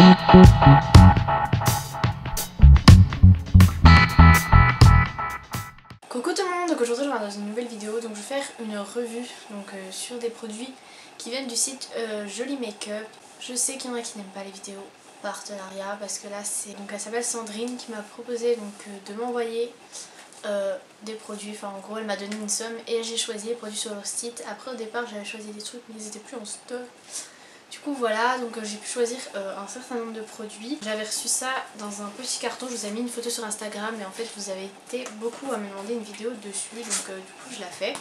Coucou tout le monde, donc aujourd'hui je vais dans une nouvelle vidéo, donc je vais faire une revue sur des produits qui viennent du site Joli Make-up. Je sais qu'il y en a qui n'aiment pas les vidéos partenariat parce que là c'est donc elle s'appelle Sandrine qui m'a proposé de m'envoyer des produits, enfin en gros elle m'a donné une somme et j'ai choisi les produits sur leur site. Après au départ j'avais choisi des trucs mais ils n'étaient plus en stock. Du coup voilà, donc j'ai pu choisir un certain nombre de produits. J'avais reçu ça dans un petit carton, je vous ai mis une photo sur Instagram et en fait vous avez été beaucoup à me demander une vidéo dessus, donc du coup je la fais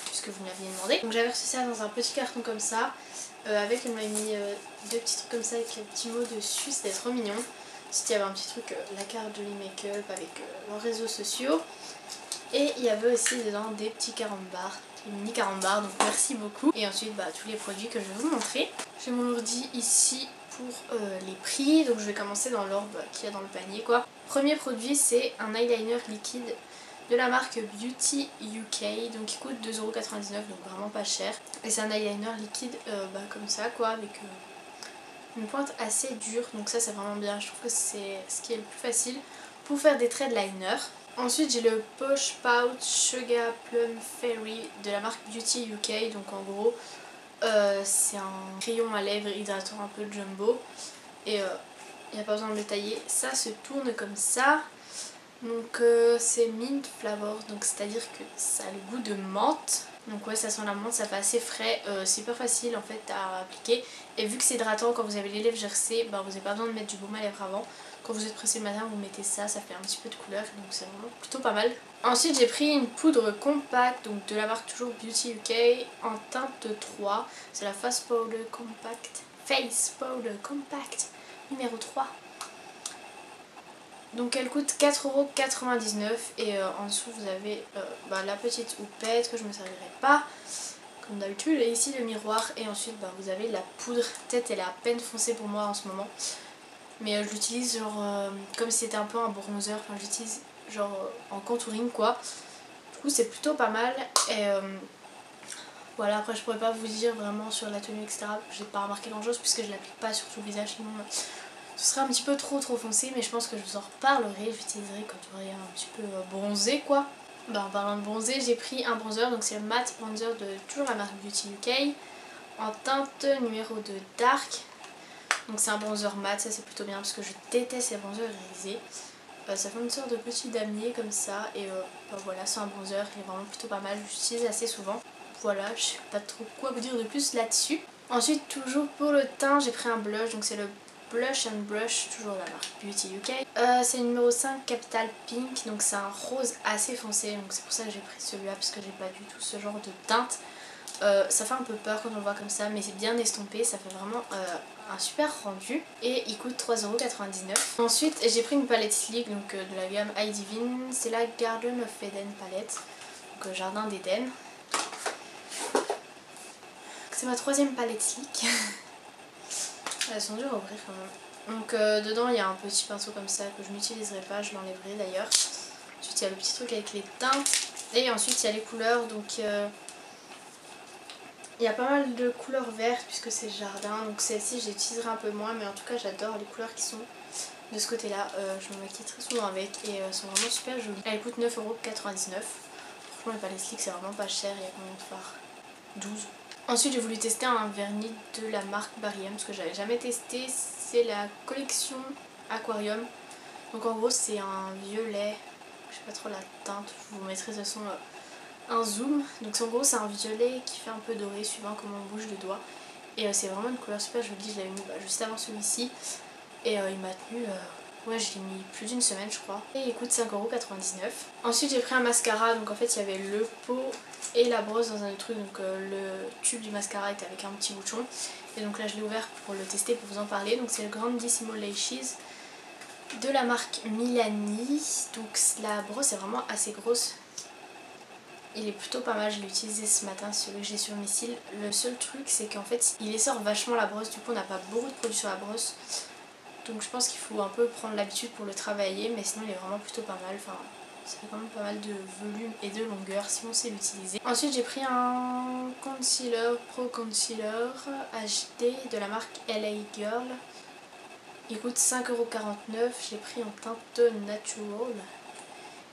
puisque vous me l'aviez demandé. Donc j'avais reçu ça dans un petit carton comme ça, avec elle m'a mis deux petits trucs comme ça avec un petit mot dessus, c'était trop mignon. Ensuite il y avait un petit truc, la carte Joli Make-up avec leurs réseaux sociaux. Et il y avait aussi dedans des petits carambars, des mini carambars, donc merci beaucoup. Et ensuite tous les produits que je vais vous montrer. J'ai mon ordi ici pour les prix, donc je vais commencer dans l'ordre qu'il y a dans le panier quoi. Premier produit c'est un eyeliner liquide de la marque Beauty UK, donc il coûte 2,99€, donc vraiment pas cher. Et c'est un eyeliner liquide comme ça quoi, avec une pointe assez dure, donc ça c'est vraiment bien, je trouve que c'est ce qui est le plus facile pour faire des traits de liner. Ensuite j'ai le Posh Pouch Sugar Plum Fairy de la marque Beauty UK, donc en gros c'est un crayon à lèvres hydratant un peu jumbo et il n'y a pas besoin de le tailler, ça se tourne comme ça. Donc c'est mint flavor, donc c'est à dire que ça a le goût de menthe. Donc ouais, ça sent la menthe, ça fait assez frais, c'est hyper facile en fait à appliquer. Et vu que c'est hydratant, quand vous avez les lèvres gercées, vous n'avez pas besoin de mettre du baume à lèvres avant. Quand vous êtes pressé le matin, vous mettez ça, ça fait un petit peu de couleur, donc c'est vraiment plutôt pas mal. Ensuite j'ai pris une poudre compacte, donc de la marque toujours Beauty UK, en teinte 3. C'est la Face Powder Compact, Face Powder Compact numéro 3. Donc elle coûte 4,99€ et en dessous vous avez la petite houppette que je ne me servirai pas comme d'habitude, et ici le miroir, et ensuite vous avez la poudre. Peut-être elle est à peine foncée pour moi en ce moment, mais je l'utilise comme si c'était un peu un bronzer, enfin j'utilise en contouring quoi. Du coup c'est plutôt pas mal et voilà, après je pourrais pas vous dire vraiment sur la tenue etc, j'ai pas remarqué grand chose puisque je l'applique pas sur tout le visage, sinon ce serait un petit peu trop foncé, mais je pense que je vous en reparlerai, j'utiliserai quand vous aurez un petit peu bronzé quoi. En parlant de bronzé, j'ai pris un bronzer, donc c'est le matte bronzer de toujours la marque Beauty UK en teinte numéro 2 Dark. Donc c'est un bronzer mat, ça c'est plutôt bien parce que je déteste les bronzers irisés. Ça fait une sorte de petit damier comme ça et voilà, c'est un bronzer qui est vraiment plutôt pas mal, j'utilise assez souvent. Voilà, je sais pas trop quoi vous dire de plus là-dessus. Ensuite toujours pour le teint, j'ai pris un blush, donc c'est le Blush and Brush, toujours la marque Beauty UK. C'est le numéro 5 Capital Pink, donc c'est un rose assez foncé, donc c'est pour ça que j'ai pris celui-là parce que j'ai pas du tout ce genre de teinte. Ça fait un peu peur quand on le voit comme ça, mais c'est bien estompé, ça fait vraiment un super rendu et il coûte 3,99€. Ensuite j'ai pris une palette Sleek donc de la gamme I Divine, c'est la Garden of Eden palette, donc Jardin d'Éden. C'est ma troisième palette Sleek. Elles sont dures à ouvrir quand même. Donc dedans il y a un petit pinceau comme ça que je n'utiliserai pas, je l'enlèverai d'ailleurs. Ensuite il y a le petit truc avec les teintes et ensuite il y a les couleurs, donc il y a pas mal de couleurs vertes puisque c'est jardin, donc celle-ci j'utiliserai un peu moins, mais en tout cas j'adore les couleurs qui sont de ce côté là. Je me maquille très souvent avec et elles sont vraiment super jolies. Elles coûtent 9,99€. Franchement les palettes Sleek c'est vraiment pas cher, il y a combien de fards? 12. Ensuite j'ai voulu tester un vernis de la marque Barry M parce que j'avais jamais testé, c'est la collection Aquarium. Donc en gros c'est un violet, je sais pas trop la teinte, je vous mettrai de toute façon un zoom. Donc en gros c'est un violet qui fait un peu doré suivant comment on bouge le doigt. Et c'est vraiment une couleur super jolie, je l'avais mis juste avant celui-ci. Et il m'a tenu, ouais je l'ai mis plus d'une semaine je crois. Et il coûte 5,99€. Ensuite j'ai pris un mascara, donc en fait il y avait le pot et la brosse dans un autre truc, donc le tube du mascara était avec un petit bouchon. Et donc là je l'ai ouvert pour le tester, pour vous en parler. Donc c'est le Grandissimo Lashes de la marque Milani. Donc la brosse est vraiment assez grosse. Il est plutôt pas mal, je l'ai utilisé ce matin, celui que j'ai sur mes cils. Le seul truc c'est qu'en fait il essore vachement la brosse, du coup on n'a pas beaucoup de produits sur la brosse. Donc je pense qu'il faut un peu prendre l'habitude pour le travailler, mais sinon il est vraiment plutôt pas mal. Enfin, ça fait quand même pas mal de volume et de longueur si on sait l'utiliser. Ensuite j'ai pris un concealer, Pro Concealer HD de la marque LA Girl. Il coûte 5,49 €, je l'ai pris en teinte natural.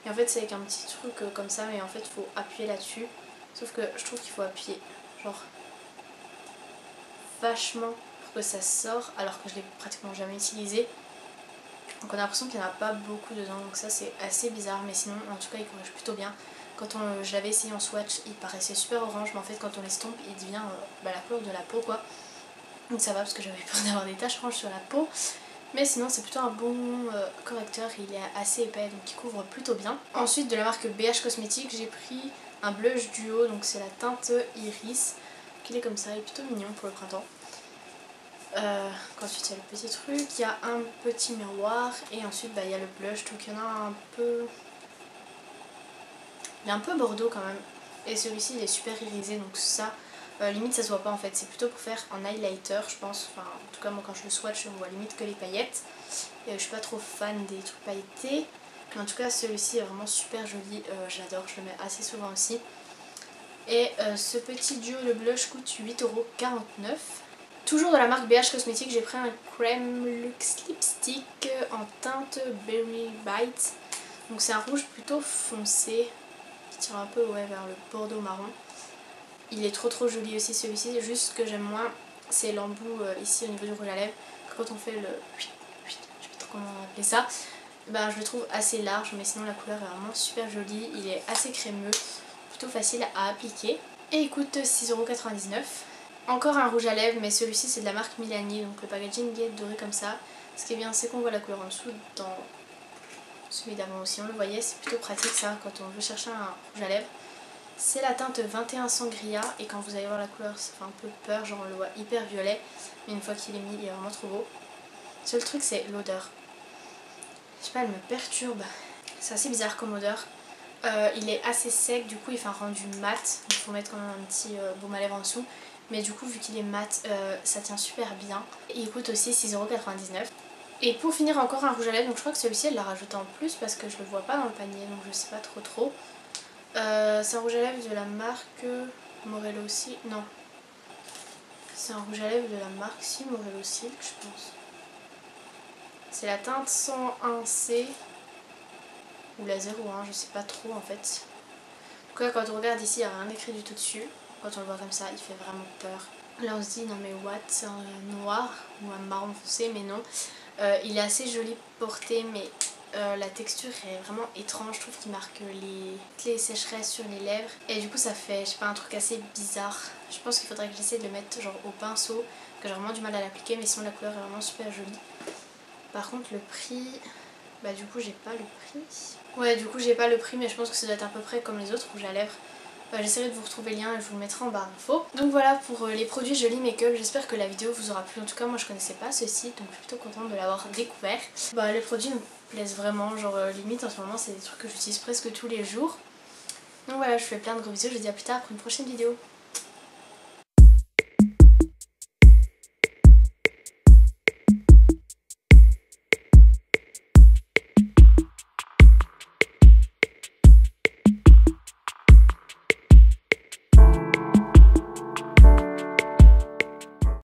Et en fait c'est avec un petit truc comme ça, mais en fait il faut appuyer là-dessus. Sauf que je trouve qu'il faut appuyer genre vachement pour que ça sorte, alors que je l'ai pratiquement jamais utilisé. Donc on a l'impression qu'il n'y en a pas beaucoup dedans, donc ça c'est assez bizarre, mais sinon en tout cas il corrige plutôt bien. Quand je l'avais essayé en swatch, il paraissait super orange, mais en fait quand on l'estompe il devient la couleur de la peau quoi. Donc ça va parce que j'avais peur d'avoir des taches oranges sur la peau. Mais sinon c'est plutôt un bon correcteur, il est assez épais donc il couvre plutôt bien. Ensuite de la marque BH Cosmetics j'ai pris un blush duo, donc c'est la teinte Iris. Il est comme ça, il est plutôt mignon pour le printemps. Ensuite il y a le petit truc, il y a un petit miroir et ensuite il y a le blush, donc il y en a un peu... Il est un peu bordeaux quand même. Et celui-ci il est super irisé, donc ça limite ça se voit pas en fait, c'est plutôt pour faire un highlighter je pense. Enfin en tout cas moi quand je le swatch on voit limite que les paillettes. Et je suis pas trop fan des trucs pailletés. Mais en tout cas celui-ci est vraiment super joli, j'adore, je le mets assez souvent aussi. Et ce petit duo de blush coûte 8,49 €. Toujours de la marque BH Cosmetics, j'ai pris un Crème Luxe Lipstick en teinte Berry Bite. Donc c'est un rouge plutôt foncé qui tire un peu vers le bordeaux marron. Il est trop joli aussi celui-ci, juste ce que j'aime moins c'est l'embout ici au niveau du rouge à lèvres. Quand on fait le... je sais pas trop comment appeler ça. Je le trouve assez large, mais sinon la couleur est vraiment super jolie. Il est assez crémeux, plutôt facile à appliquer. Et il coûte 6,99 €. Encore un rouge à lèvres, mais celui-ci c'est de la marque Milani, donc le packaging est doré comme ça. Ce qui est bien c'est qu'on voit la couleur en dessous, dans celui d'avant aussi on le voyait, c'est plutôt pratique ça quand on veut chercher un rouge à lèvres. C'est la teinte 21 Sangria et quand vous allez voir la couleur ça fait un peu peur, genre on le voit hyper violet, mais une fois qu'il est mis il est vraiment trop beau. Le seul truc c'est l'odeur. Je sais pas, elle me perturbe. C'est assez bizarre comme odeur. Il est assez sec, du coup il fait un rendu mat, il faut mettre quand même un petit baume à lèvres en dessous. Mais du coup vu qu'il est mat, ça tient super bien. Et il coûte aussi 6,99 €. Et pour finir encore un rouge à lèvres, donc je crois que celui-ci elle l'a rajouté en plus parce que je le vois pas dans le panier, donc je sais pas trop. C'est un rouge à lèvres de la marque Morello Silk, non. C'est un rouge à lèvres de la marque Morello Silk je pense. C'est la teinte 101C ou la 01, je sais pas trop en fait. Donc là, quand on regarde ici, il n'y a rien écrit du tout dessus. Quand on le voit comme ça, il fait vraiment peur. Là on se dit non mais what, c'est un noir ou un marron foncé, mais non. Il est assez joli porté, mais la texture est vraiment étrange. Je trouve qu'il marque les sécheresses sur les lèvres. Et du coup ça fait, je sais pas, un truc assez bizarre. Je pense qu'il faudrait que j'essaie de le mettre genre au pinceau, que j'ai vraiment du mal à l'appliquer, mais sinon la couleur est vraiment super jolie. Par contre le prix, du coup j'ai pas le prix. Ouais, du coup j'ai pas le prix, mais je pense que ça doit être à peu près comme les autres rouges à lèvres. J'essaierai de vous retrouver le lien et je vous le mettrai en barre d'infos. Donc voilà pour les produits Jolie Makeup, j'espère que la vidéo vous aura plu. En tout cas moi je connaissais pas ce site, donc je suis plutôt contente de l'avoir découvert. Les produits me plaisent vraiment, genre limite en ce moment c'est des trucs que j'utilise presque tous les jours. Donc voilà, je vous fais plein de gros bisous, je vous dis à plus tard pour une prochaine vidéo.